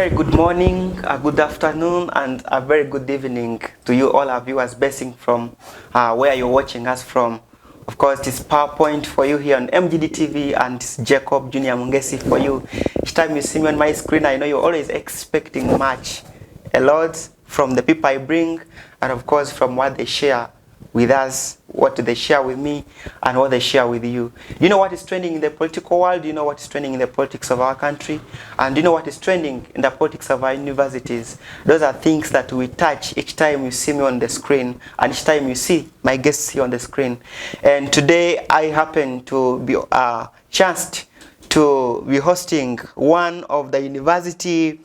very good morning, a good afternoon, and a very good evening to you all our viewers basing from where you're watching us from. Of course, it's PowerPoint for you here on MGD TV, and it's Jacob Junior Mungesi for you. Each time you see me on my screen, I know you're always expecting much, a lot from the people I bring, and of course from what they share with us, what they share with me, and what they share with you. You know what is trending in the political world? You know what is trending in the politics of our country? And you know what is trending in the politics of our universities? Those are things that we touch each time you see me on the screen, and each time you see my guests here on the screen. And today I happen to be chanced to be hosting one of the university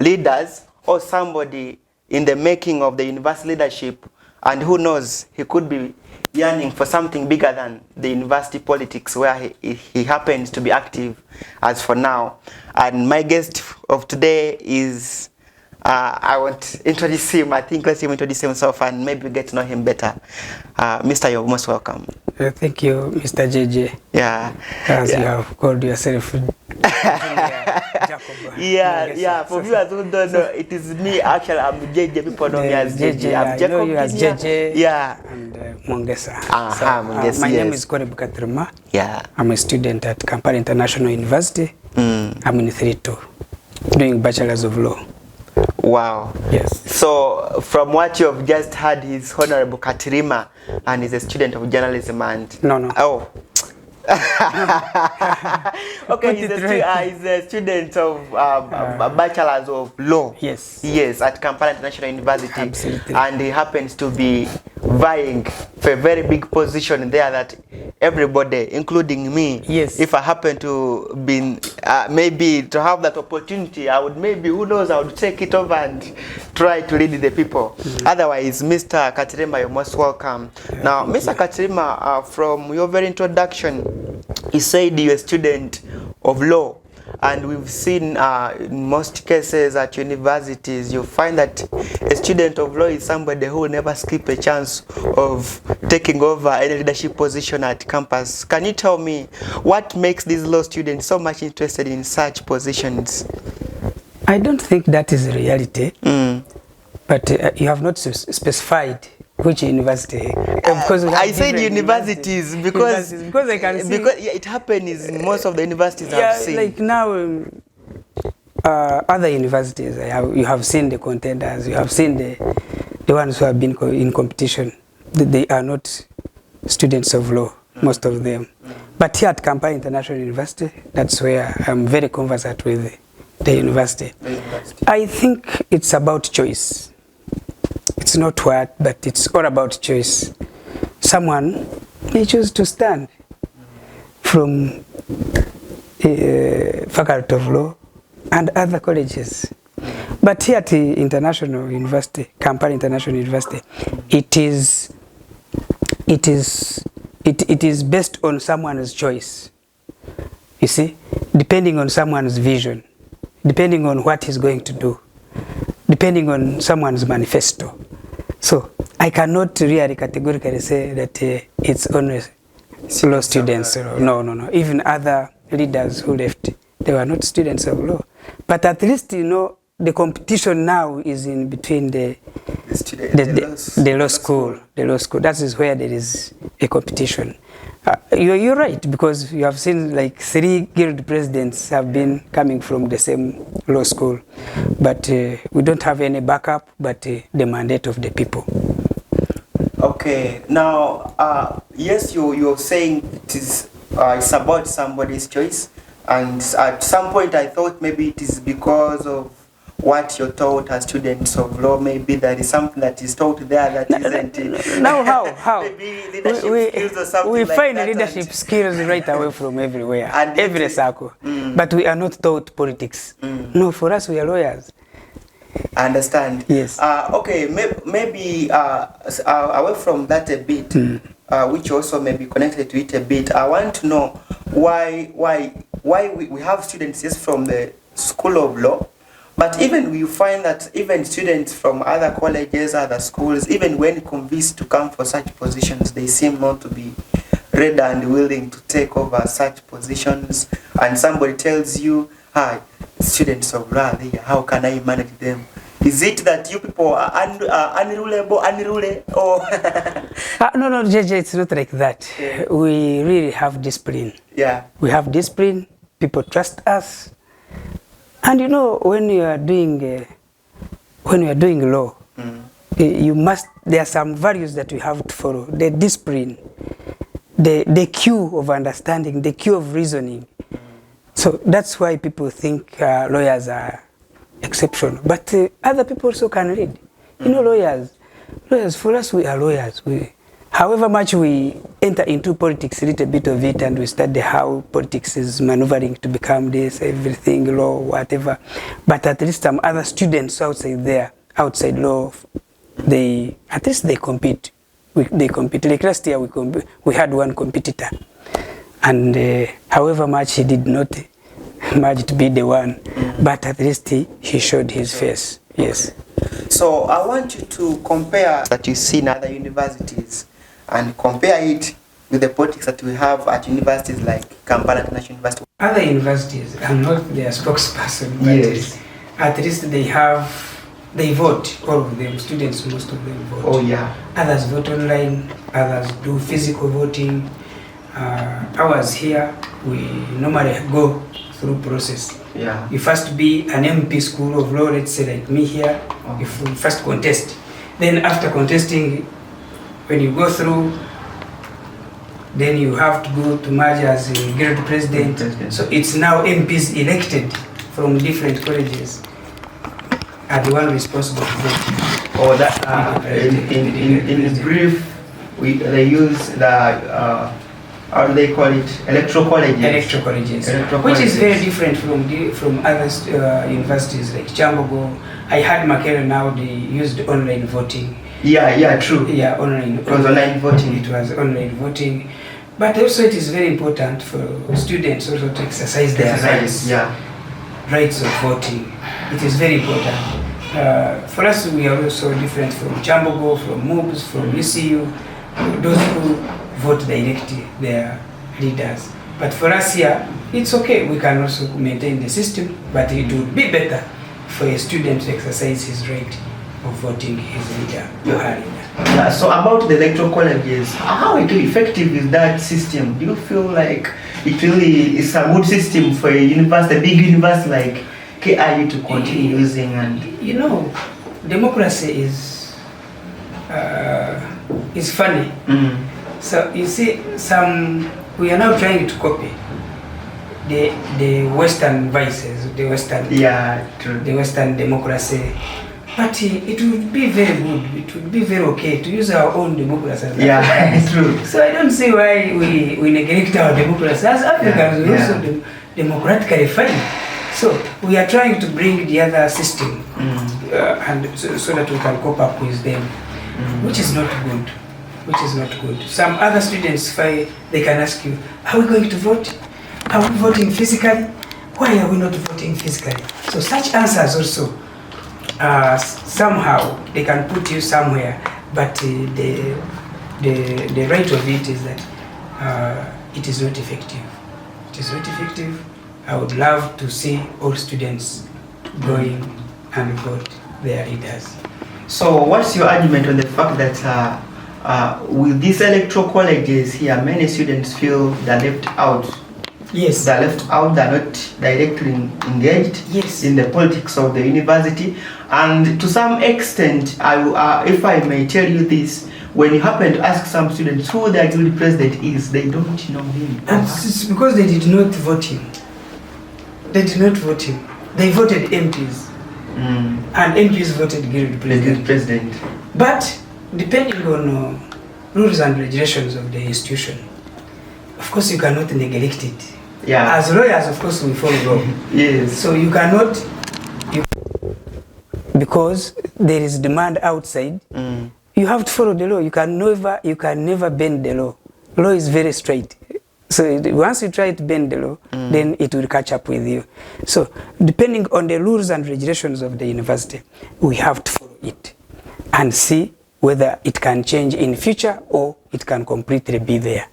leaders, or somebody in the making of the university leadership. And who knows, he could be yearning for something bigger than the university politics where he happens to be active as for now. And my guest of today is, I want to introduce him. I think let's him introduce himself and maybe get to know him better. Mr. You're most welcome. Thank you, Mr. JJ. Yeah. As you have called yourself. Yeah. For viewers who don't know, it is me. Actually, I'm JJ. People know me as JJ. I'm Jacob. know you as JJ. Yeah. And Mungesa. Mungesa. My name is Colleb Katirima. Yeah. I'm a student at Kampala International University. I'm in 3-2, doing Bachelor's of Law. Wow. Yes. So, from what you have just heard, he's Honorable Katirima, and he's a student of journalism. And No. Oh. Okay, he's a student of Bachelor's of Law. Yes. Yes, at Kampala International University. Absolutely. And he happens to be vying for a very big position there that everybody, including me, yes, if I happen to be maybe to have that opportunity, I would maybe, who knows, I would take it over and try to lead the people. Otherwise, Mr. Katirima, you're most welcome. Now, Mr. Katirima, from your very introduction, you said you're a student of law. And we've seen in most cases at universities, you find that a student of law is somebody who will never skip a chance of taking over any leadership position at campus. Can you tell me what makes these law students so much interested in such positions? I don't think that is the reality, but you have not specified which university. Because I said universities because I can see, because it happens in most of the universities I've seen. Like now, other universities, you have seen the contenders, you have seen the ones who have been in competition. They are not students of law, most of them. But here at Kampala International University, that's where I'm very conversant with the university. I think it's about choice. It's not what, but it's all about choice. Someone may choose to stand from Faculty of Law and other colleges. But here at the International University, Kampala International University, it is based on someone's choice. You see, depending on someone's vision, depending on what he's going to do, depending on someone's manifesto. So I cannot really categorically say that it's only law students. No. Even other leaders who left, they were not students of law. But at least, you know, the competition now is in between the law school. The law school. That is where there is a competition. You're right, because you have seen like 3 guild presidents have been coming from the same law school. But we don't have any backup but the mandate of the people. Okay, now, yes, you're saying it's about somebody's choice. And at some point I thought maybe it is because of what you're taught as students of law. Maybe there is something that is taught there that isn't. Now how? Maybe leadership skills or something we like find that. Leadership skills right away from everywhere, and every circle. But we are not taught politics. No, for us we are lawyers. I understand. Yes. Okay, maybe away from that a bit, which also may be connected to it a bit, I want to know why we have students just from the School of Law. But even we find that even students from other colleges, other schools, even when convinced to come for such positions, they seem not to be ready and willing to take over such positions. And somebody tells you, hi, students of law there? How can I manage them? Is it that you people are unruly, or? No, JJ, it's not like that. Yeah. We really have discipline. Yeah. We have discipline. People trust us. And you know, when you are doing law, you must. There are some values that we have to follow. The discipline, the queue of understanding, the queue of reasoning. So that's why people think lawyers are exceptional. But other people also can read. You know, lawyers, for us, we are lawyers. However much we enter into politics, a little bit of it, and we study how politics is maneuvering to become this, everything, law, whatever. But at least some other students outside law, at least they compete. They compete. Like last year, we had one competitor. And however much he did not manage to be the one, but at least he showed his face. Yes. So I want you to compare that you see in other universities and compare it with the politics that we have at universities like Kampala International University. Other universities, I'm not their spokesperson, but yes, at least they vote, all of them, students, most of them vote. Oh yeah. Others vote online, others do physical voting. Ours here, we normally go through process. Yeah. You first be an MP school of law, let's say like me here, if we first contest. Then after contesting, when you go through, then you have to go to merge as a guild president. So it's now MPs elected from different colleges are the one responsible for voting. Oh, that in brief, they use the how do they call it? Electoral colleges. Electoral colleges. Which is very different from other universities like Chambogo. I heard Makere now they used online voting. Yeah, true. Yeah, online. It was online voting. It was online voting. But also it is very important for students also to exercise their rights. Yeah. Rights of voting. It is very important. For us, we are also different from Chambogo, from MOOBs, from UCU. Those who vote directly, their leaders. But for us here, it's okay. We can also maintain the system, but it would be better for a student to exercise his right of voting his leader or her leader. Yeah, so about the electoral colleges, how effective is that system? Do you feel like it really is a good system for a university, a big university like KIU to continue using? And you know, democracy is funny. So you see, we are now trying to copy the Western vices, the Western democracy. But it would be very good, it would be very okay to use our own democracy. Yeah, it's true. So I don't see why we neglect our democracy. As Africans, we also democratically fine. So we are trying to bring the other system and so that we can cope up with them, which is not good. Some other students, they can ask you, are we going to vote? Are we voting physically? Why are we not voting physically? So such answers also, somehow they can put you somewhere, but the right of it is that it is not effective. It is not effective. I would love to see all students going and vote their leaders. So what's your argument on the fact that with these electoral colleges here, many students feel they're left out? Yes. They're left out, they're not directly engaged in the politics of the university. And to some extent, if I may tell you this, when you happen to ask some students who their guild president is, they don't know him. And it's because they did not vote him. They did not vote him. They voted MPs. And MPs voted guild president. But depending on rules and regulations of the institution, of course you cannot neglect it. Yeah. As lawyers, of course, we follow law. Yes. So you cannot, because there is demand outside, you have to follow the law. You can never bend the law. Law is very straight. So once you try to bend the law, then it will catch up with you. So depending on the rules and regulations of the university, we have to follow it and see whether it can change in future or it can completely be there.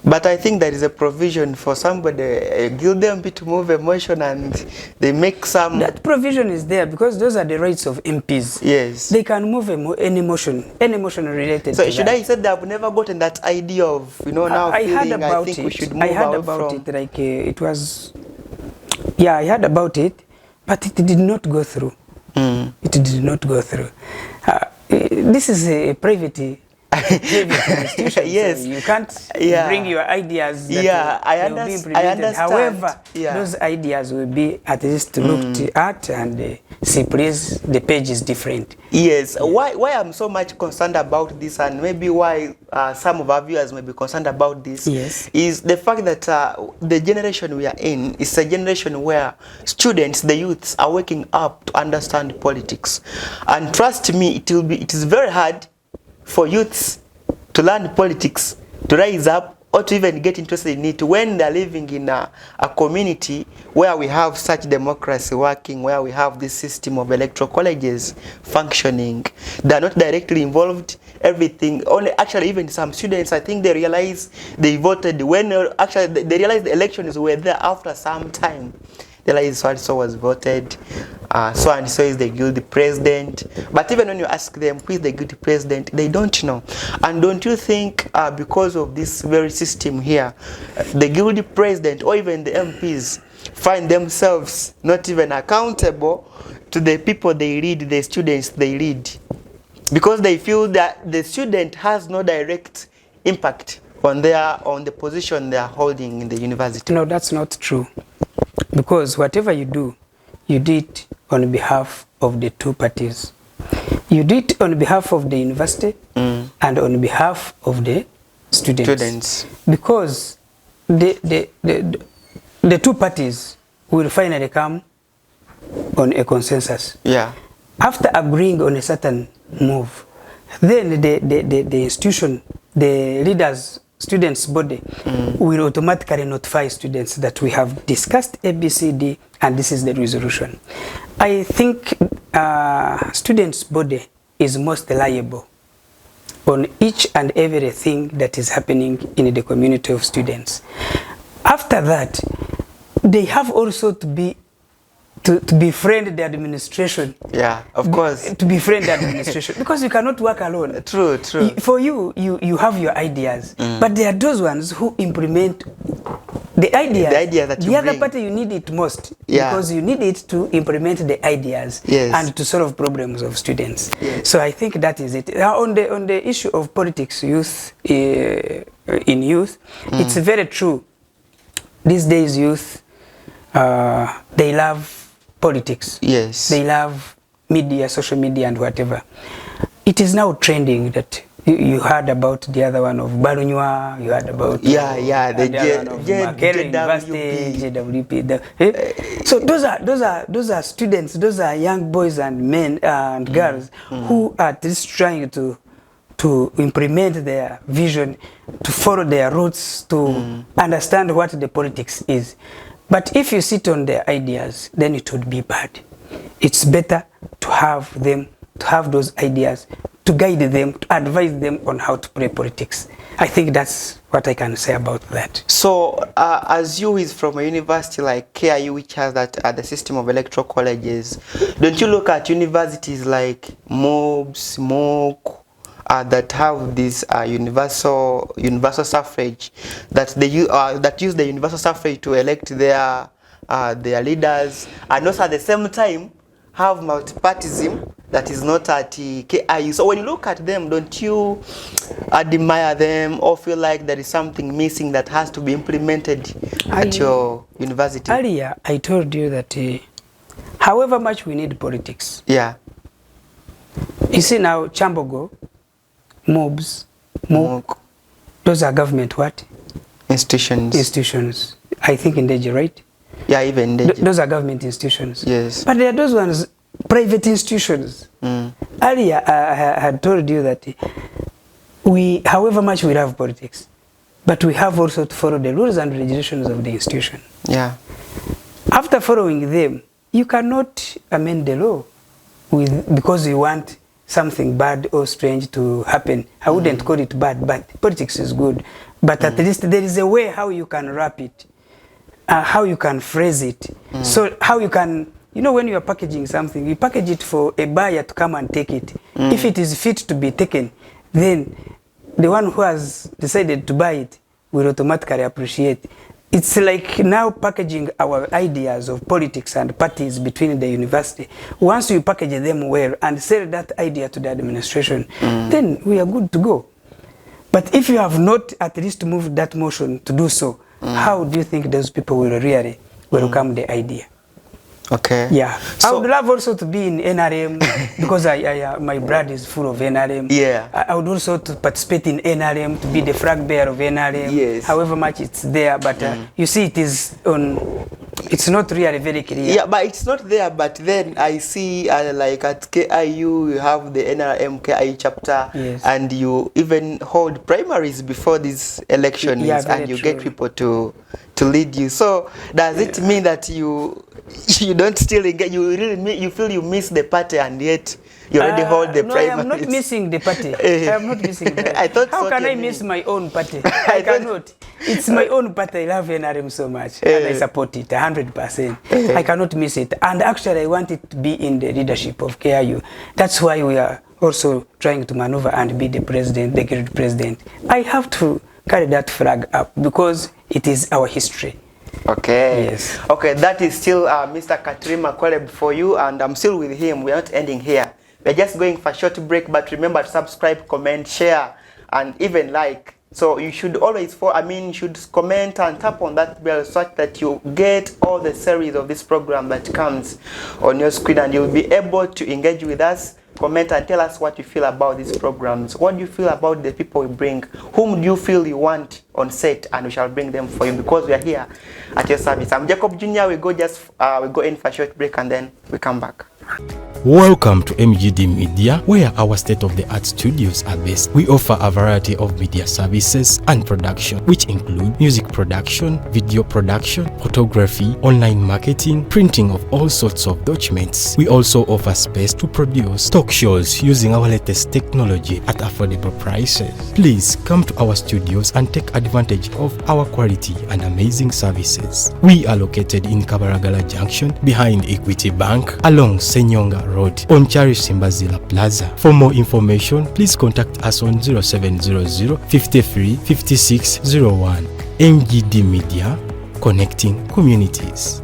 But I think there is a provision for somebody, a guild MP to move a motion and they make some... That provision is there because those are the rights of MPs. Yes. They can move any motion related so to should that. I say that I've never gotten that idea of, you know, now I heard feeling about I think it. we should move I heard out about from... it like it was... Yeah, I heard about it, but it did not go through. It did not go through. This is a private institution. Yes. So you can't bring your ideas that will be implemented. I understand. However, those ideas will be at least looked at and see, please, the page is different. Yes. Why I'm so much concerned about this, and maybe why some of our viewers may be concerned about this, is the fact that the generation we are in is a generation where students, the youths, are waking up to understand politics. And trust me, it is very hard for youths to learn politics, to rise up, or to even get interested in it when they're living in a community where we have such democracy working, where we have this system of electoral colleges functioning. They're not directly involved. Everything, only actually even some students, I think they realize they voted when actually they realized the elections were there after some time. They realize so-and-so was voted, so-and-so is the guilty president. But even when you ask them who is the guilty president, they don't know. And don't you think because of this very system here, the guilty president or even the MPs find themselves not even accountable to the people they lead, the students they lead? Because they feel that the student has no direct impact on the position they are holding in the university. No, that's not true. Because whatever you do it on behalf of the two parties. You do it on behalf of the university and on behalf of the students. Because the two parties will finally come on a consensus. Yeah. After agreeing on a certain move, then the institution, the leaders, students' body will automatically notify students that we have discussed ABCD and this is the resolution. I think students' body is most liable on each and everything that is happening in the community of students. After that, they have also to befriend the administration. Yeah, of course. To befriend the administration. Because you cannot work alone. True. For you have your ideas. But there are those ones who implement the ideas. The idea that you The bring. other party, you need it most. Yeah. Because you need it to implement the ideas and to solve problems of students. Yes. So I think that is it. Now, on the issue of politics, youth, in youth, it's very true. These days, youth, they love politics. Yes. They love media, social media and whatever. It is now trending that you heard about the other one of Barunywa, you heard about the JWP. So those are students, those are young boys and men and girls who are just trying to implement their vision, to follow their roots, to understand what the politics is. But if you sit on their ideas, then it would be bad. It's better to have them, to have those ideas, to guide them, to advise them on how to play politics. I think that's what I can say about that. So, as you is from a university like KIU, which has that the system of electoral colleges, don't you look at universities like MOBS, MOOC, that have this universal suffrage, that they that use the universal suffrage to elect their leaders, and also at the same time have multipartyism that is not at KIU. So when you look at them, don't you admire them or feel like there is something missing that has to be implemented at your university? Earlier, I told you that however much we need politics. Yeah. You see now, Chambogo, MOBS, MOOC, those are government what? Institutions. Institutions. I think in Deji, right? Yeah, even Deji. Those are government institutions. Yes. But there are those ones, private institutions. Earlier, I had told you that however much we love politics, but we have also to follow the rules and regulations of the institution. Yeah. After following them, you cannot amend the law because you want something bad or strange to happen. I wouldn't call it bad, but politics is good. but at least there is a way how you can wrap it, how you can phrase it. So how you can, you know, when you are packaging something, you package it for a buyer to come and take it. If it is fit to be taken, then the one who has decided to buy it will automatically appreciate. It's like now packaging our ideas of politics and parties between the university. Once you package them well and sell that idea to the administration, then we are good to go. But if you have not at least moved that motion to do so, how do you think those people will really welcome the idea? Okay. Yeah. So, I would love also to be in NRM because my blood is full of NRM. Yeah. I would also to participate in NRM, to be the flag bearer of NRM. Yes. However much it's there, but you see it is on, it's not really very clear. yeah, but it's not there. But then I see like at KIU you have the NRM KIU chapter, Yes. and you even hold primaries before this election Yeah, is, very and you true. get people to lead you. So does it mean that you don't still engage? You really you feel you miss the party, and yet you already hold the no, primaries? I am not missing the party. I am not missing the party. I thought How so, can I Kenny. miss my own party? I cannot. It's my own party. I love NRM so much, and I support it 100%. I cannot miss it. And actually, I want it to be in the leadership of KIU. That's why we are also trying to maneuver and be the president, the great president. I have to carry that flag up because it is our history. Okay. Yes. Okay, that is still Mr. Katirima Colleb for you, and I'm still with him. We're not ending here. We're just going for a short break, but remember to subscribe, comment, share, and even like. So you should always you should comment and tap on that bell such that you get all the series of this program that comes on your screen, and you'll be able to engage with us. Comment and tell us what you feel about these programs. What do you feel about the people we bring? Whom do you feel you want on set, and we shall bring them for you because we are here at your service. I'm Jacob Jr. We go in for a short break and then we come back. Welcome to MGD Media, where our state-of-the-art studios are based. We offer a variety of media services and production, which include music production, video production, photography, online marketing, printing of all sorts of documents. We also offer space to produce talk shows using our latest technology at affordable prices. Please come to our studios and take advantage of our quality and amazing services. We are located in Kabaragala Junction, behind Equity Bank, along Senyonga Road, on Charisimbazila Plaza. For more information, please contact us on 0700 53 5601. MGD Media, connecting communities.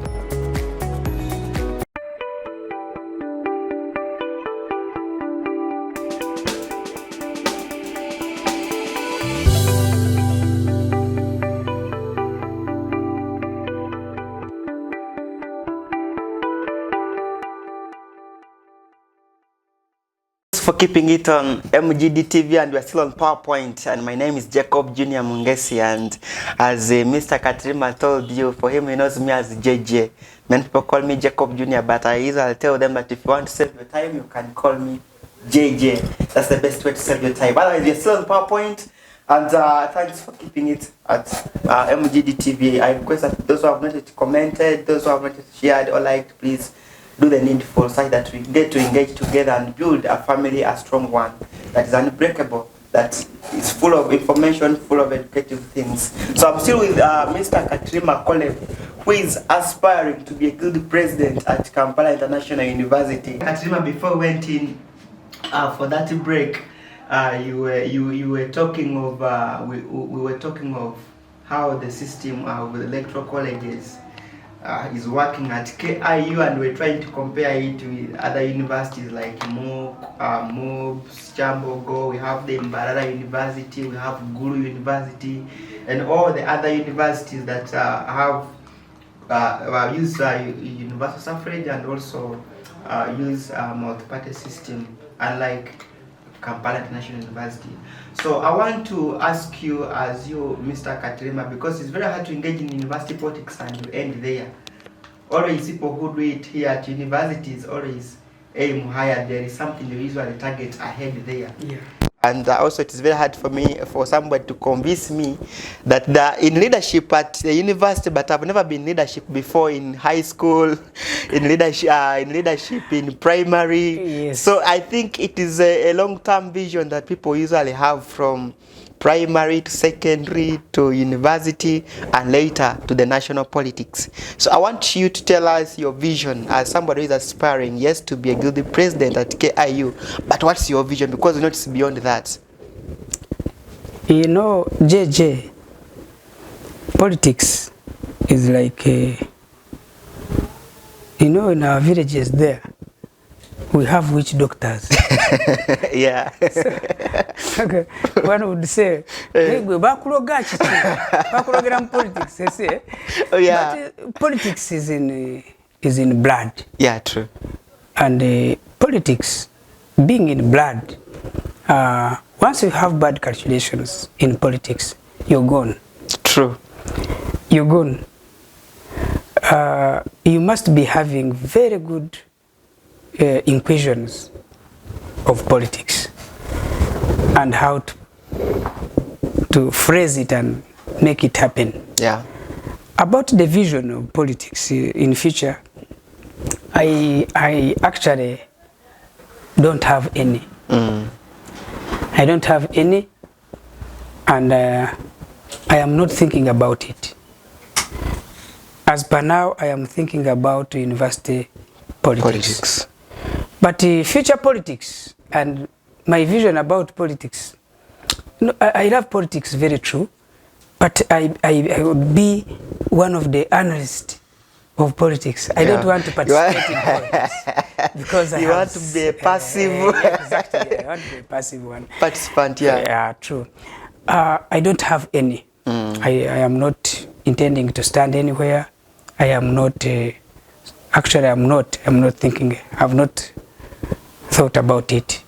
For keeping it on MGD TV, and we're still on PowerPoint, and my name is Jacob Jr. Mungesi, and as Mr. Katirima told you, for him he knows me as JJ. Many people call me Jacob Jr., but I usually tell them that if you want to save your time, you can call me JJ. That's the best way to save your time. Otherwise, we're still on PowerPoint, and thanks for keeping it at MGD TV. I request that those who have not yet commented, those who have not yet shared or liked, please do the needful such that we get to engage together and build a family, a strong one that is unbreakable, that is full of information, full of educative things. So I'm still with Mr. Katirima Colleb, who is aspiring to be a good president at Kampala International University. Katirima, before we went in for that break, you were talking of we were talking of how the system of the electoral colleges is working at KIU, and we're trying to compare it with other universities like MOBS, Chambogo. We have the Mbarara University, we have Guru University, and all the other universities that have use universal suffrage and also use multi-party system, unlike Kampala International University. So I want to ask you, as you, Mr. Katirima, because it's very hard to engage in university politics and you end there. Always people who do it here at universities always aim higher. There is something they usually target ahead there. Yeah. And also it is very hard for somebody to convince me that in leadership at the university, but I've never been leadership before in high school, in leadership in primary. Yes. So I think it is a long-term vision that people usually have from primary to secondary to university and later to the national politics. So I want you to tell us your vision as somebody who is aspiring, yes, to be a guilty president at KIU, but what's your vision? Because you know it's beyond that. You know, JJ, politics is like, you know, in our villages there, we have witch doctors. Yeah. So, okay. One would say, hey, politics. Oh, yeah. But politics is in blood. Yeah, true. And politics, being in blood, once you have bad calculations in politics, you're gone. True. You're gone. You must be having very good inquisitions of politics and how to phrase it and make it happen. Yeah. About the vision of politics in future, I actually don't have any. I don't have any, and I am not thinking about it. As per now, I am thinking about university politics. But future politics and my vision about politics, no, I love politics, very true, but I would be one of the analysts of politics. I don't want to participate in politics because I want to be a passive. Yeah, exactly. I want to be a passive one. Participant, yeah. Yeah, true. I don't have any. I am not intending to stand anywhere. I am not. Actually, I'm not thinking. I've not thought about it.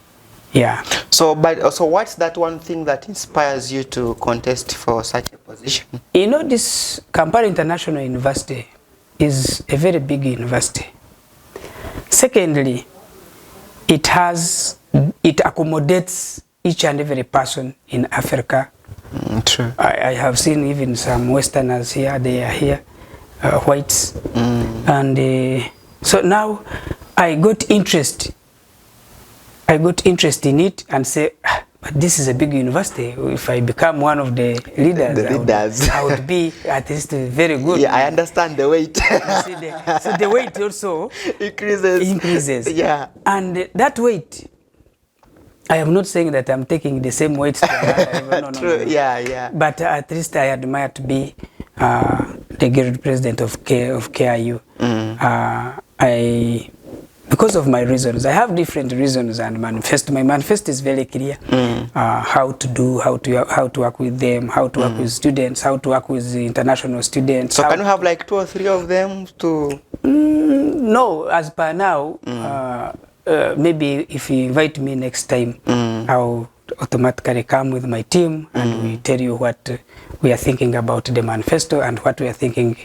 Yeah. So, but so what's that one thing that inspires you to contest for such a position? You know, this Kampala International University is a very big university. Secondly, it accommodates each and every person in Africa. True. I have seen even some Westerners here. They are here, whites, and so now I got interest. I got interest in it and say, but this is a big university. If I become one of the leaders, I would be at least very good. Yeah, I understand the weight. So the weight also increases. Yeah. And that weight, I am not saying that I'm taking the same weight. No. Yeah, yeah. But at least I admire to be the guild president of KIU. Because of my reasons, I have different reasons and manifest. My manifest is very clear. How to do, how to work with them, how to work with students, how to work with international students. So can you have like 2 or 3 of them to? No, as per now, maybe if you invite me next time, I'll automatically come with my team and we tell you what we are thinking about the manifesto and what we are thinking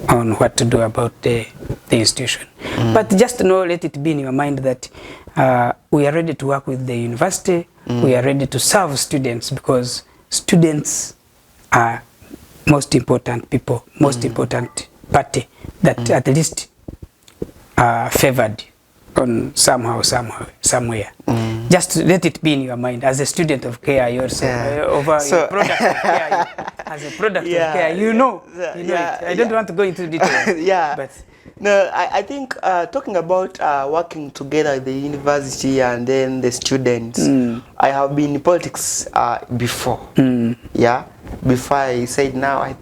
on what to do about the institution. But just know, let it be in your mind that we are ready to work with the university, we are ready to serve students, because students are most important people, most important party that at least are favored on somewhere. Just let it be in your mind as a student of KI also, over your product of KI, as a product of KI, you know it. I don't want to go into details. But no, I think talking about working together at the university and then the students, I have been in politics before. Yeah, before I said now,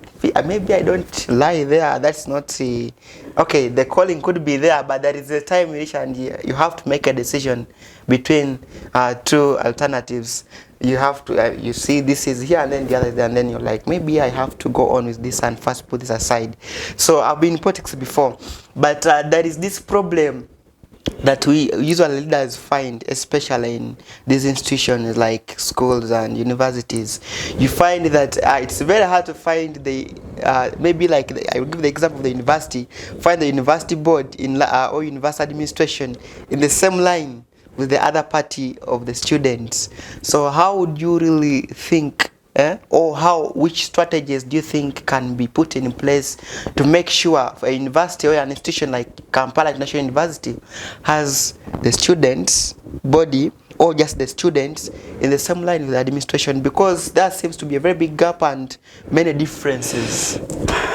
maybe I don't lie there. That's not okay. The calling could be there, but there is a time in which and you have to make a decision between 2 alternatives. You have to you see this is here and then the other there, and then you're like, maybe I have to go on with this and first put this aside. So I've been in politics before, but there is this problem that we usually leaders find, especially in these institutions like schools and universities. You find that it's very hard to find the maybe like I will give the example of the university. Find the university board in or university administration in the same line with the other party of the students. So how would you really think, or which strategies do you think can be put in place to make sure for a university or an institution like Kampala International University has the students body or just the students in the same line with the administration? Because that seems to be a very big gap and many differences.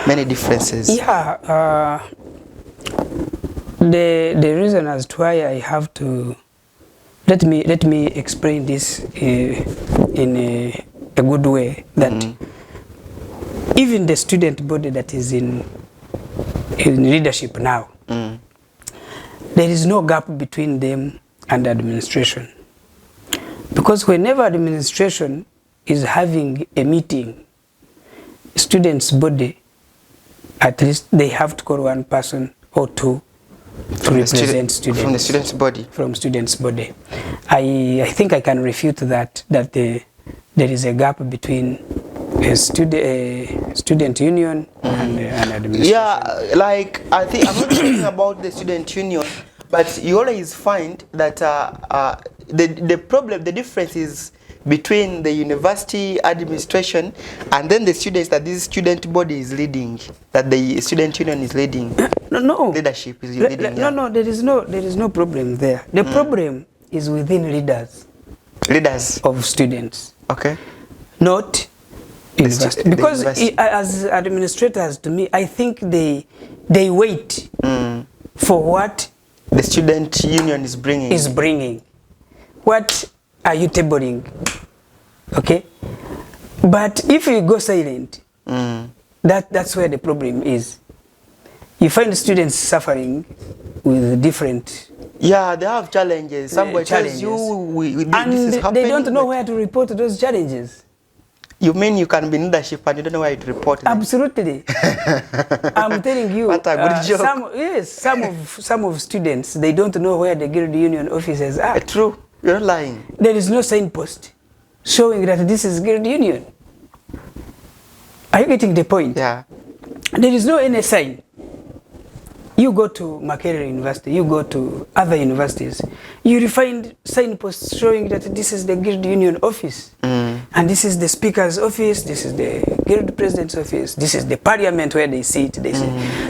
Yeah, the reason as to why I have to let me explain this in a good way, that even the student body that is in leadership now, there is no gap between them and administration, because whenever administration is having a meeting, students body, at least they have to call one person or two to represent students from the students body. From students body. I think I can refute that there is a gap between a student union and administration. Yeah, like I think I'm not talking about the student union, but you always find that the difference is between the university administration and then the students that this student body is leading, that the student union is leading. No. Leadership is leading. No, there is no problem there. The problem is within leaders of students. Okay. Not university. Because as administrators, to me, I think they wait for what the student union is bringing. What are you tabling? Okay? But if you go silent, that's where the problem is. You find students suffering with different... Yeah, they have challenges. Somebody tells you and this is happening. They don't know where to report those challenges. You mean you can be in leadership and you don't know where to report them? Absolutely. I'm telling you. What a good joke. Some of students, they don't know where the guild union offices are. True. You're not lying. There is no signpost showing that this is guild union. Are you getting the point? Yeah. There is no any sign. You go to Makerere University, you go to other universities, you will find signposts showing that this is the guild union office. And this is the speaker's office, this is the guild president's office, this is the parliament where they sit.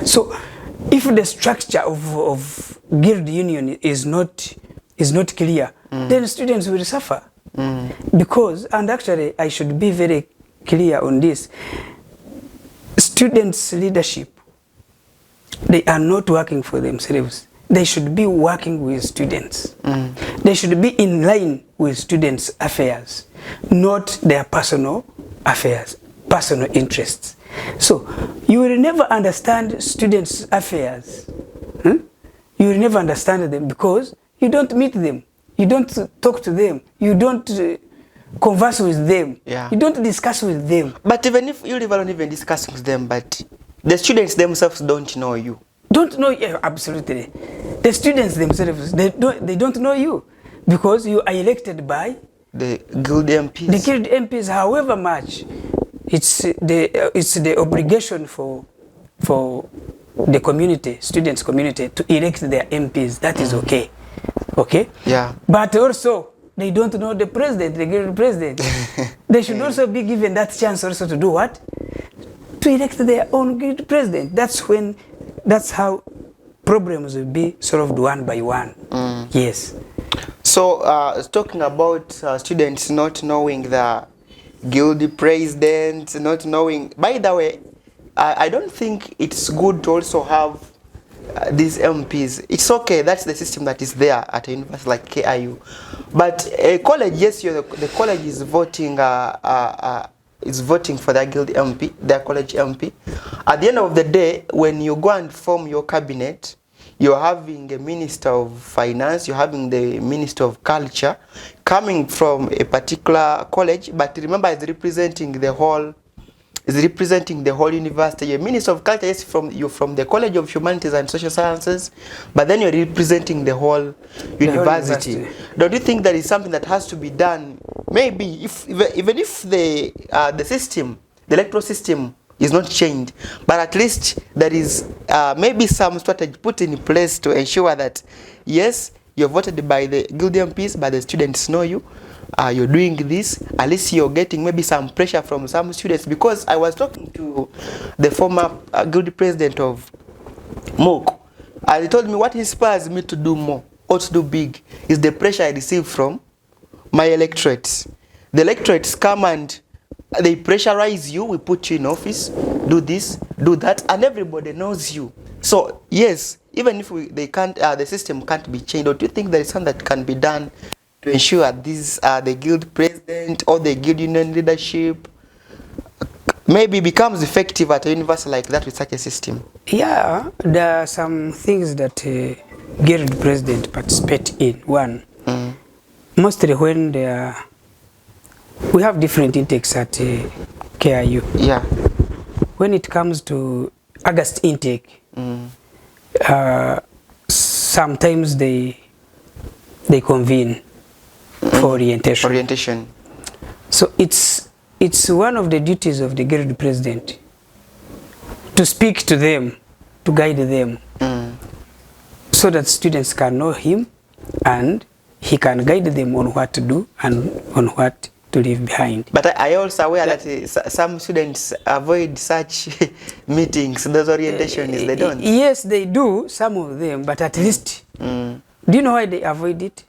So if the structure of guild union is not clear, then students will suffer. Because, and actually I should be very clear on this, students' leadership, they are not working for themselves. They should be working with students. They should be in line with students' affairs, not their personal affairs, personal interests. So you will never understand students' affairs. You will never understand them because you don't meet them. You don't talk to them. You don't converse with them. Yeah. You don't discuss with them. But even if you don't even discuss with them, but the students themselves don't know you. Don't know, yeah, absolutely. The students themselves, they don't know you because you are elected by the guild MPs. The guild MPs, however much, it's the obligation for the community, students community, to elect their MPs. That is okay. Okay? Yeah. But also, they don't know the president, the guild president. They should also be given that chance also to do what? To elect their own guild president. That's how problems will be solved one by one. Yes. So, talking about students not knowing the guild president, not knowing... By the way, I don't think it's good to also have these MPs. It's okay, that's the system that is there at a university like KIU. But a college, yes, the college is voting for their guild MP, their college MP. At the end of the day, when you go and form your cabinet, you're having a minister of finance, you're having the minister of culture coming from a particular college, but remember, it's representing the whole university. You're minister of culture, yes, you're from the College of Humanities and Social Sciences, but then you're representing the whole university. Don't you think that is something that has to be done? Maybe even if the system, the electoral system, is not changed, but at least there is maybe some strategy put in place to ensure that yes, you're voted by the guild MPs, but the students know you. You're doing this. At least you're getting maybe some pressure from some students, because I was talking to the former guild president of MOOC, and he told me what inspires me to do more or to do big is the pressure I receive from my electorates. The electorates come and they pressurize you. We put you in office, do this, do that, and everybody knows you. So yes, even if they can't, the system can't be changed. Or do you think there is something that can be done to ensure these the guild president or the guild union leadership maybe becomes effective at a university like that with such a system? Yeah, there are some things that guild president participate in. One, mostly when they are, we have different intakes at KIU. Yeah. When it comes to August intake, sometimes they convene for orientation. Orientation. So it's one of the duties of the guild president to speak to them, to guide them, so that students can know him and he can guide them on what to do and on what to leave behind. But I also aware that some students avoid such meetings, those orientations, they don't. Yes, they do, some of them, but at least, do you know why they avoid it?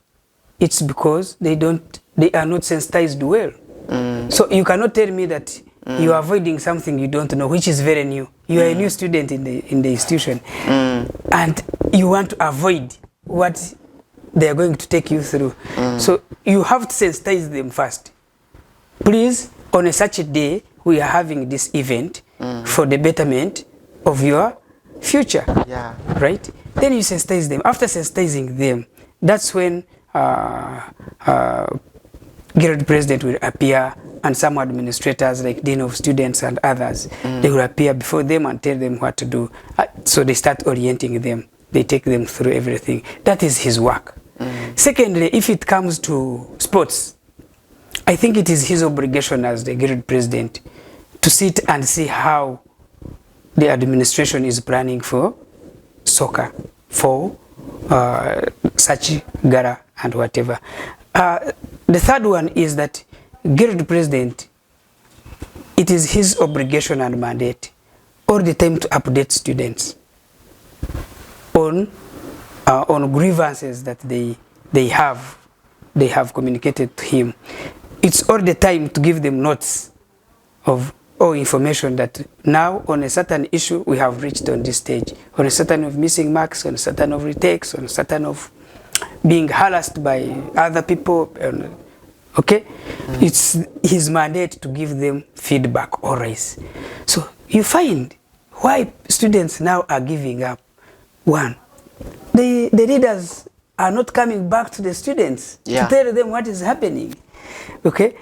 It's because they are not sensitized well. So you cannot tell me that you are avoiding something you don't know, which is very new. You are a new student in the institution, and you want to avoid what they are going to take you through. So you have to sensitize them first. Please, on such a day, we are having this event for the betterment of your future. Yeah. Right? Then you sensitize them. After sensitizing them, that's when guild president will appear, and some administrators like dean of students and others, they will appear before them and tell them what to do. So they start orienting them. They take them through everything. That is his work. Secondly, if it comes to sports, I think it is his obligation as the guild president to sit and see how the administration is planning for soccer, for such gala and whatever. The third one is that guild president, it is his obligation and mandate all the time to update students on grievances that they have communicated to him. It's all the time to give them notes of all information that now on a certain issue we have reached on this stage, on a certain of missing marks, on a certain of retakes, on a certain of being harassed by other people. Okay? It's his mandate to give them feedback always. So you find why students now are giving up. One, the leaders are not coming back to the students to tell them what is happening. Okay?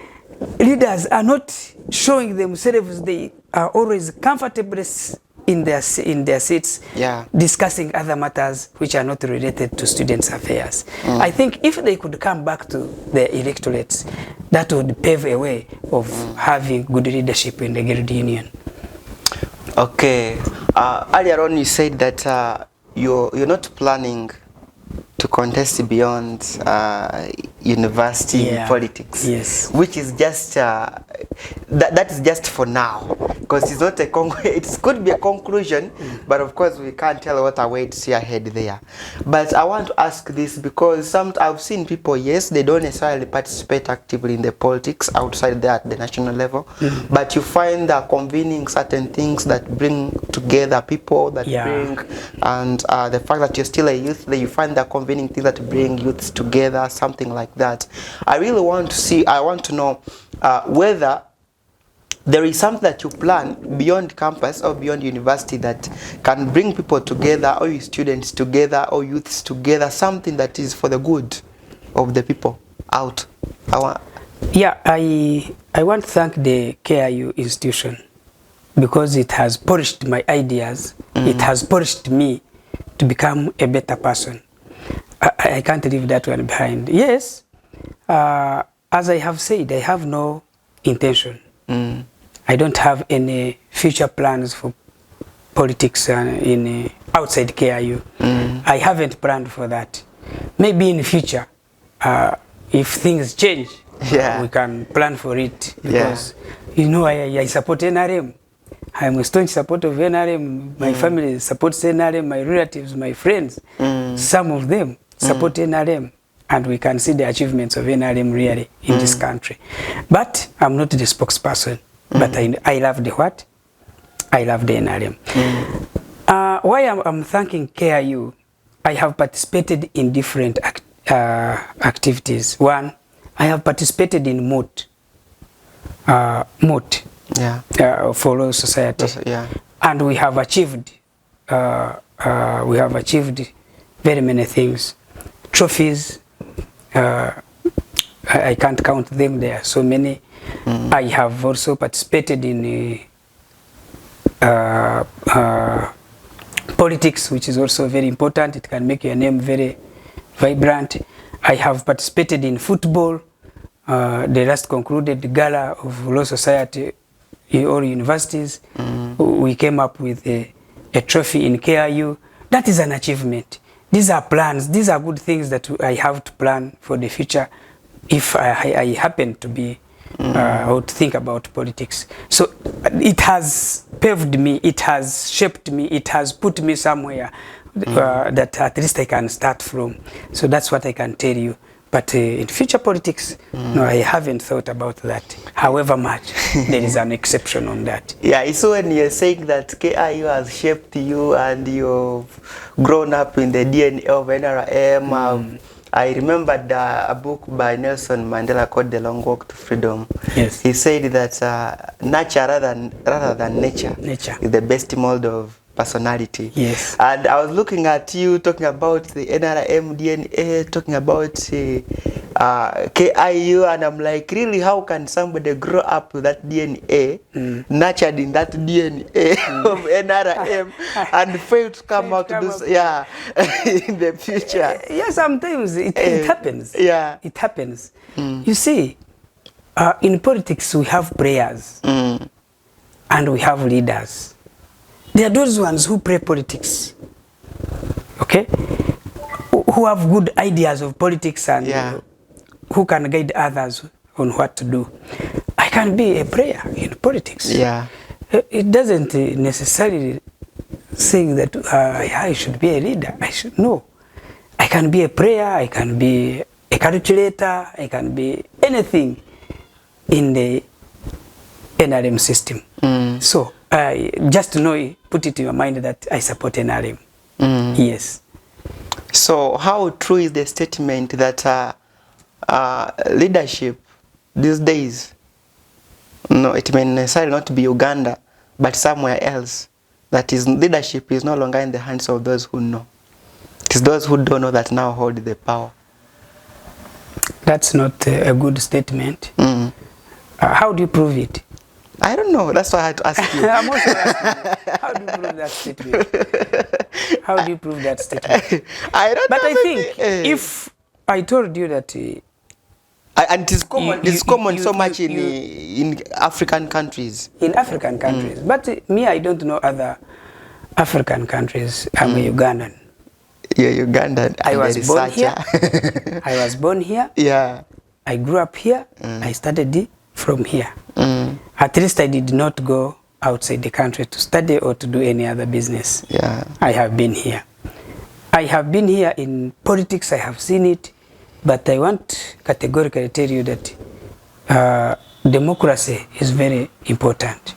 Leaders are not showing themselves. They are always comfortable in their seats, discussing other matters which are not related to students' affairs. I think if they could come back to their electorates, that would pave a way of having good leadership in the guild union. Okay. Earlier on you said that you're not planning to contest beyond university politics, which is just that is just for now, because it's not a it could be a conclusion, but of course we can't tell what awaits ahead there. But I want to ask this because I've seen people, yes, they don't necessarily participate actively in the politics outside there at the national level, but you find they're convening certain things that bring together people, that bring, and the fact that you're still a youth, that you find they're convening things that bring youths together, something like that. I really want to see, I want to know whether there is something that you plan beyond campus or beyond university that can bring people together, or students together, or youths together, something that is for the good of the people out. I want to thank the KIU institution because it has polished my ideas. It has polished me to become a better person. I can't leave that one behind. Yes, as I have said, I have no intention. I don't have any future plans for politics in outside KIU. I haven't planned for that. Maybe in the future, if things change, we can plan for it. Because you know, I support NRM. I'm a staunch supporter of NRM. My family supports NRM. My relatives, my friends, some of them support NRM. and we can see the achievements of NRM really in this country. But I'm not the spokesperson, but I love the what? I love the NRM. Why I'm thanking KIU, I have participated in different activities. One, I have participated in MOT. For Law Society. And we have achieved very many things. Trophies, I can't count them, there are so many. I have also participated in politics, which is also very important. It can make your name very vibrant. I have participated in football. The last concluded gala of Law Society in all universities. We came up with a trophy in KIU. That is an achievement. These are plans. These are good things that I have to plan for the future if I happen to be or to think about politics. So it has paved me, it has shaped me, it has put me somewhere that at least I can start from. So that's what I can tell you. But in future politics, no, I haven't thought about that. However much, there is an exception on that. Yeah, it's when you're saying that KIU has shaped you and you've grown up in the DNA of NRM. I remembered a book by Nelson Mandela called The Long Walk to Freedom. Yes. He said that nurture rather than nature is the best mold of personality. Yes. And I was looking at you talking about the NRM DNA, talking about KIU, and I'm like, really, how can somebody grow up with that DNA, nurtured in that DNA of NRM, and fail to come out to do in the future? Yeah, sometimes it happens. Yeah. It happens. You see, in politics we have players and we have leaders. There are those ones who play politics, okay, who have good ideas of politics and who can guide others on what to do. I can be a player in politics. Yeah. It doesn't necessarily say that I should be a leader. No. I can be a player, I can be a calculator, I can be anything in the NRM system. So, just to know, put it in your mind that I support NRM. Yes. So, how true is the statement that leadership these days, no, it may necessarily not be Uganda, but somewhere else, that is, leadership is no longer in the hands of those who know. It is those who don't know that now hold the power. That's not a good statement. How do you prove it? I don't know. That's why I had to ask you. I'm also asking you. How do you prove that statement? How do you prove that statement? I don't know. But I think if I told you that... and it is common, it's common so much in African countries. In African countries. But me, I don't know other African countries. I'm a Ugandan. You're Ugandan. I was born here. I was born here. Yeah. I grew up here. I studied from here. At least I did not go outside the country to study or to do any other business. Yeah. I have been here. I have been here in politics. I have seen it. But I want categorically tell you that democracy is very important.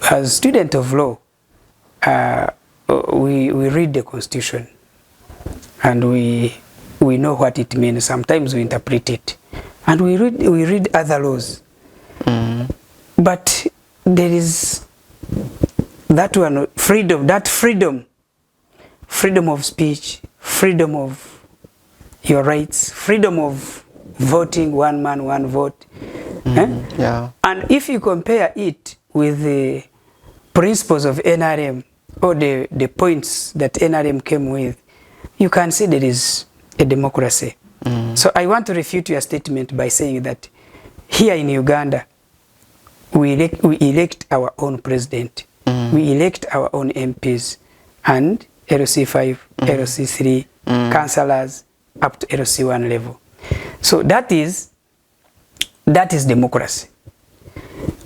As a student of law, we read the Constitution and we know what it means. Sometimes we interpret it. And we read other laws. But there is that one, freedom of speech, freedom of your rights, freedom of voting, one man, one vote. Yeah. And if you compare it with the principles of NRM or the points that NRM came with, you can see there is a democracy. So I want to refute your statement by saying that here in Uganda, we elect our own president, we elect our own MPs, and LC5, LC3, councillors up to LC1 level. So that is democracy.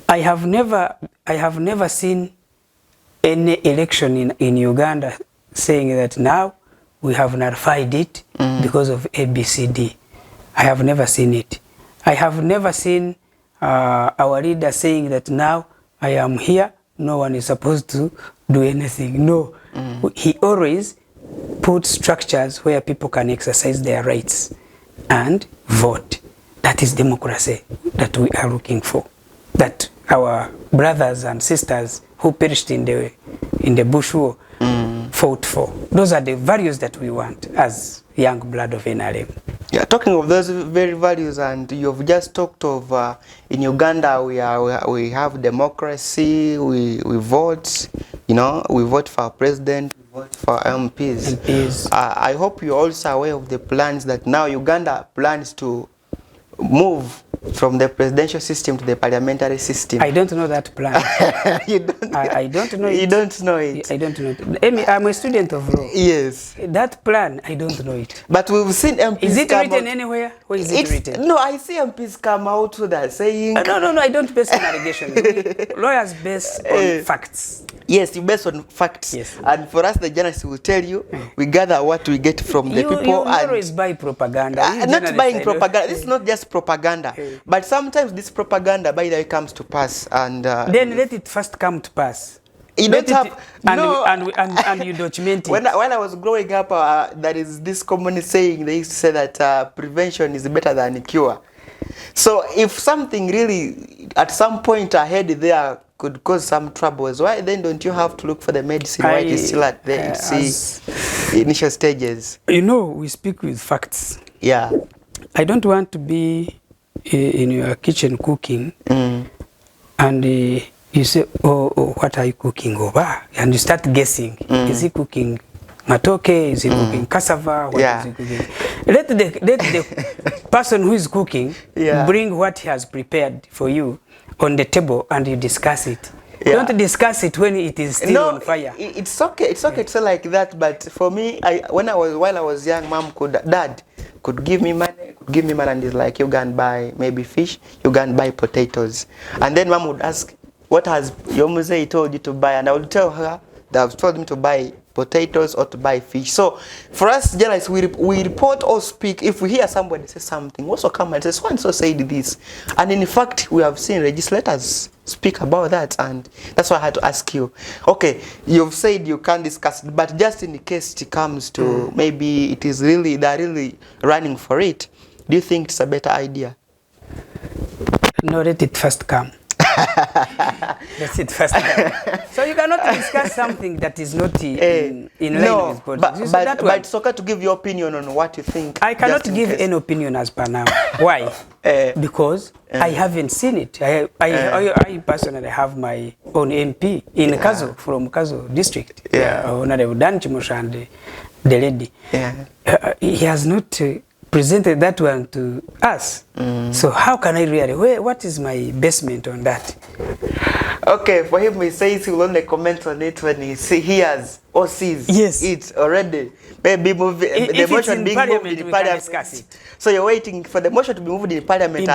I have never seen any election in Uganda saying that now we have nullified it because of ABCD. I have never seen it. I have never seen our leader saying that now I am here, no one is supposed to do anything. No, he always puts structures where people can exercise their rights and vote. That is democracy that we are looking for, that our brothers and sisters who perished in the Bush War fought for. Those are the values that we want as young blood of NRM. Yeah, talking of those very values, and you've just talked of in Uganda we have democracy, we vote, you know, we vote for our president, we vote for MPs. I hope you're also aware of the plans that now Uganda plans to move from the presidential system to the parliamentary system. I don't know that plan. You don't, I don't know it. You don't know it. I don't know it. I'm a student of law. Yes. That plan, I don't know it. But we've seen MPs Is it come written out. anywhere? Where is it written? No, I see MPs come out with that saying... No, I don't base on allegations. Lawyers base on facts. Yes, you base on facts. Yes. And for us, the journalists will tell you, we gather what we get from the people. You and always buy propaganda. not buying propaganda. This is not just propaganda. But sometimes this propaganda, by the way, comes to pass. And then let it first come to pass. You don't have... And you document it. When I was growing up, there is this common saying, they used to say that prevention is better than cure. So if something really, at some point ahead there, could cause some troubles, why then don't you have to look for the medicine while it is still at the initial stages? You know, we speak with facts. Yeah. I don't want to be in your kitchen cooking and you say, oh, what are you cooking over? And you start guessing. Is he cooking matoke? Is he cooking cassava? What is he cooking? Let the person who is cooking bring what he has prepared for you on the table and you discuss it. Don't discuss it when it is still on fire. It's okay. It's okay to say like that. But for me, while I was young, dad could give me money, and he's like, you go and buy maybe fish, you go and buy potatoes. And then mom would ask, what has your muzee told you to buy? And I would tell her that I've told him to buy potatoes or to buy fish. So for us journalists, we report or speak. If we hear somebody say something, also come and say, so and so said this. And in fact, we have seen legislators speak about that, and that's why I had to ask you. Okay, you've said you can't discuss it, but just in case it comes to maybe it is really, they're really running for it, do you think it's a better idea? No, let it first come. That's it first. So you cannot discuss something that is not in line with politics. But it's okay to give your opinion on what you think. I cannot give any opinion as per now. Why? Because I haven't seen it. I personally have my own MP in Kazo, from Kazo district. Honorable Dan Chimosha and the lady. He has not presented that one to us. So how can I really, what is my basement on that? Okay, for him he says he will only comment on it when he hears or sees it already. Maybe the motion being moved in parliament. Discuss it. So you're waiting for the motion to be moved in parliament,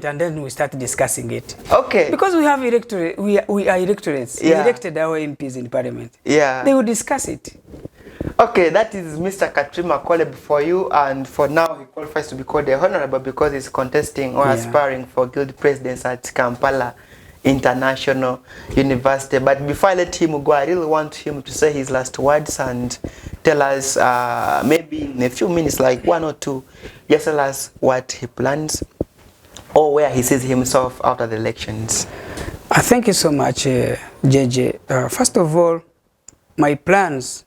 and then we start discussing it. Okay. Because we have electorate, we are electorates. We elected our MPs in parliament. They will discuss it. Okay, that is Mr. Katirima Colleb for you, and for now he qualifies to be called the Honorable because he's contesting or aspiring for guild presidents at Kampala International University. But before I let him go, I really want him to say his last words and tell us, maybe in a few minutes, like 1 or 2, just tell us what he plans or where he sees himself after the elections. Thank you so much, JJ. First of all, my plans,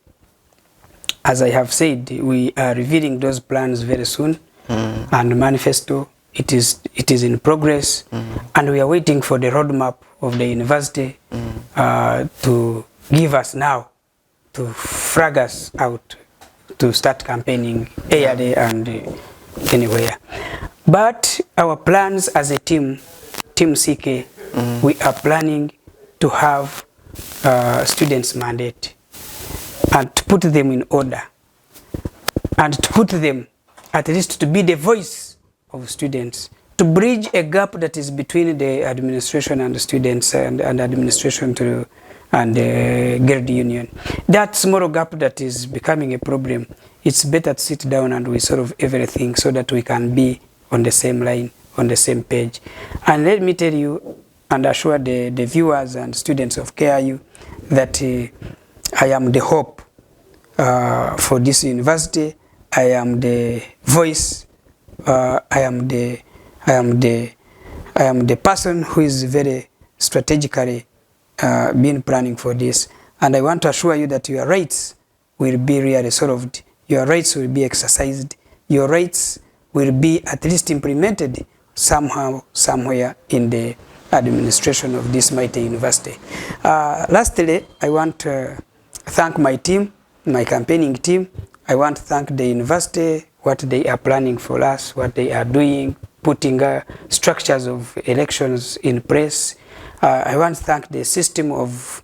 as I have said, we are revealing those plans very soon, and manifesto, it is in progress, and we are waiting for the roadmap of the university to give us now, to flag us out, to start campaigning ARA and anywhere. But our plans as a team CK, we are planning to have students' mandate, and to put them in order, and to put them at least to be the voice of students, to bridge a gap that is between the administration and the students, and administration and the guild union. That small gap that is becoming a problem it's better to sit down and we solve everything so that we can be on the same line, on the same page. And let me tell you and assure the viewers and students of KIU that I am the hope for this university. I am the voice. I am the person who is very strategically been planning for this. And I want to assure you that your rights will be really solved. Your rights will be exercised. Your rights will be at least implemented somehow, somewhere in the administration of this mighty university. Lastly, I want to thank my team, my campaigning team. I want to thank the university, what they are planning for us, what they are doing, putting structures of elections in place. I want to thank the system of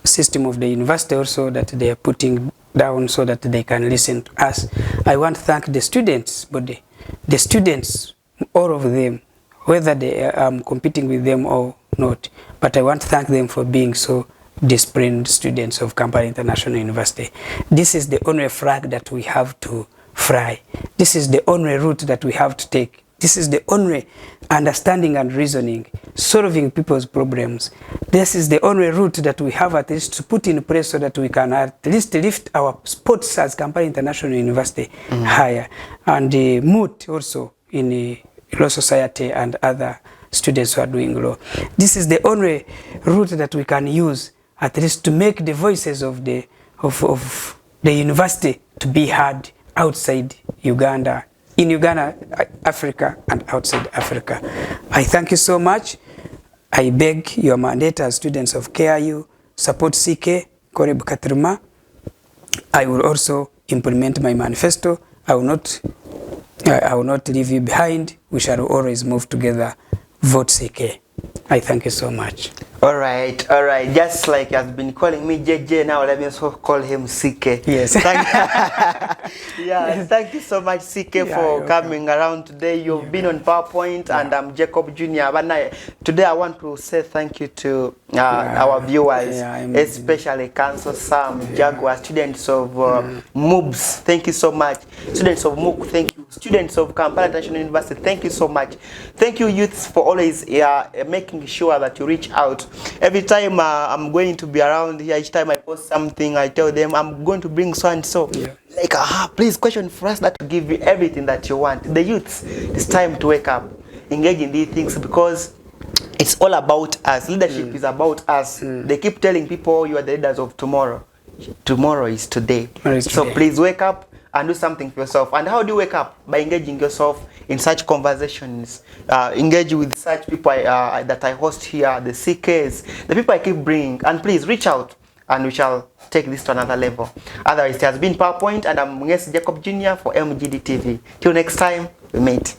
the university also that they are putting down so that they can listen to us. I want to thank the students, but the students, all of them, whether they are competing with them or not, but I want to thank them for being so disciplined students of Kampala International University. This is the only flag that we have to fly. This is the only route that we have to take. This is the only understanding and reasoning, solving people's problems. This is the only route that we have at least to put in place so that we can at least lift our spots as Kampala International University higher and moot also in law society and other students who are doing law. This is the only route that we can use at least to make the voices of the university to be heard outside Uganda, in Uganda, Africa, and outside Africa. I thank you so much. I beg your mandate as students of KIU, support CK, Colleb, Katirima. I will also implement my manifesto. I will not leave you behind. We shall always move together. Vote CK. I thank you so much. All right. Just like he has been calling me JJ, now let me also call him CK. Yes. Thank you so much, CK, for coming around today. You've been on PowerPoint, and I'm Jacob Jr. But today I want to say thank you to our viewers, especially Council Sam, Jaguar, students of MOOBS. Thank you so much. Students of MOOC, thank you. Students of Kampala International University, thank you so much. Thank you, youths, for always making sure that you reach out. Every time I'm going to be around here, each time I post something, I tell them I'm going to bring so and so. Like, please question for us that will give you everything that you want. The youths, it's time to wake up, engage in these things, because it's all about us. Leadership is about us. They keep telling people you are the leaders of tomorrow. Tomorrow is today. So please wake up and do something for yourself. And how do you wake up? By engaging yourself in such conversations. Engage with such people that I host here, the CKs, the people I keep bringing. And please reach out, and we shall take this to another level. Otherwise, it has been PowerPoint, and I'm Jacob Jr. for MGD TV. Till next time, we meet.